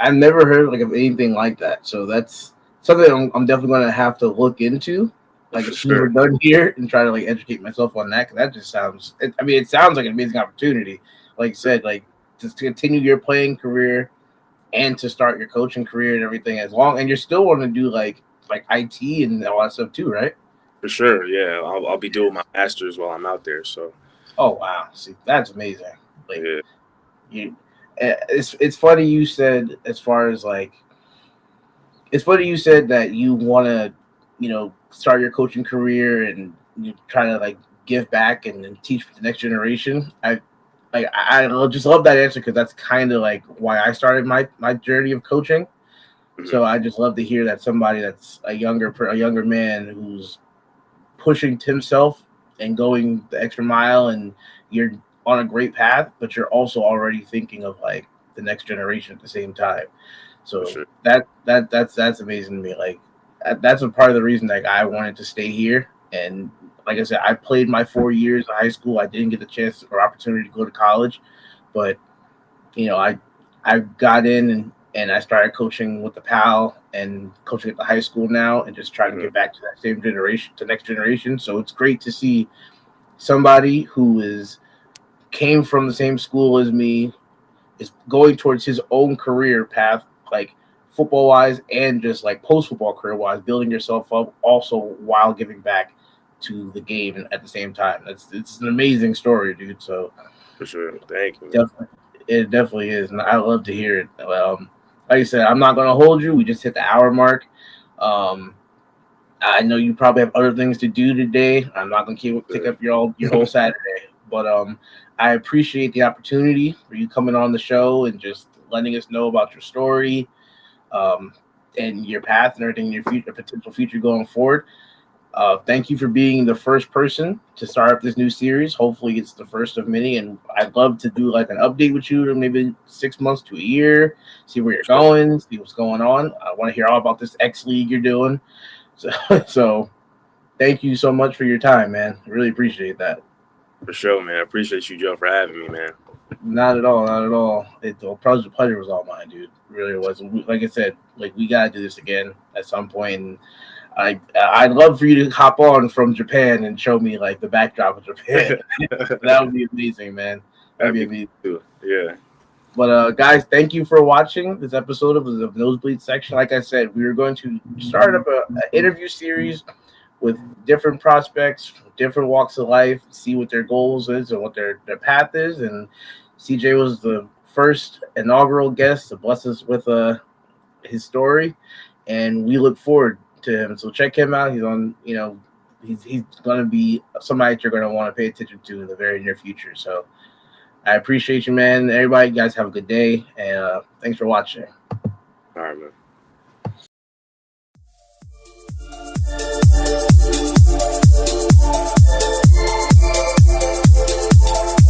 I've never heard like of anything like that. So that's something I'm definitely going to have to look into, like for as soon as we're sure. done here, and try to like educate myself on that. Because that just sounds. I mean, it sounds like an amazing opportunity. Like you said, like just to continue your playing career and to start your coaching career and everything. As long and you're still want to do like IT and all that stuff too, right? For sure. Yeah, I'll be doing my masters while I'm out there. So Oh wow, see that's amazing. Like yeah, you, it's funny you said as far as like it's funny you said that you want to, start your coaching career and you try to like give back and teach for the next generation. I just love that answer because that's kind of like why I started my journey of coaching. hmm So I just love to hear that somebody that's a younger man who's pushing himself and going the extra mile, and you're on a great path, but you're also already thinking of like the next generation at the same time. For So sure. that's amazing to me. Like that's a part of the reason like I wanted to stay here. And like I said, I played my 4 years of high school. I didn't get the chance or opportunity to go to college, but I got in and I started coaching with the PAL and coaching at the high school now, and just trying to Hmm. get back to that same generation, to next generation. So it's great to see somebody who is came from the same school as me is going towards his own career path, like football wise and just like post football career wise, building yourself up also while giving back to the game at the same time. It's an amazing story, dude. So For sure. Thank you, man. definitely, it definitely is, and I love to hear it. Like I said, I'm not gonna hold you. We just hit the hour mark. Um, I know you probably have other things to do today. I'm not gonna take Sure. up your whole Saturday, but I appreciate the opportunity for you coming on the show and just letting us know about your story, um, and your path and everything in your future, potential future going forward. Thank you for being the first person to start up this new series. Hopefully, it's the first of many, and I'd love to do like an update with you, to maybe 6 months to a year, see where you're For sure. going, see what's going on. I want to hear all about this X League you're doing. So, so thank you so much for your time, man. I really appreciate that. For sure, man. I appreciate you, Joe, for having me, man. Not at all, not at all. The pleasure was all mine, dude. It really was. Like I said, like we gotta do this again at some point. And I'd love for you to hop on from Japan and show me like the backdrop of Japan. That would be amazing, man. That'd That'd be be amazing. cool too. Yeah. But guys, thank you for watching this episode of the Nosebleed section. Like I said, we were going to start up a interview series with different prospects, different walks of life, see what their goals is and what their path is. And CJ was the first inaugural guest to bless us with his story, and we look forward to him. So check him out. He's on, he's going to be somebody that you're going to want to pay attention to in the very near future. So I appreciate you, man. Everybody, you guys have a good day, and thanks for watching. All right, man.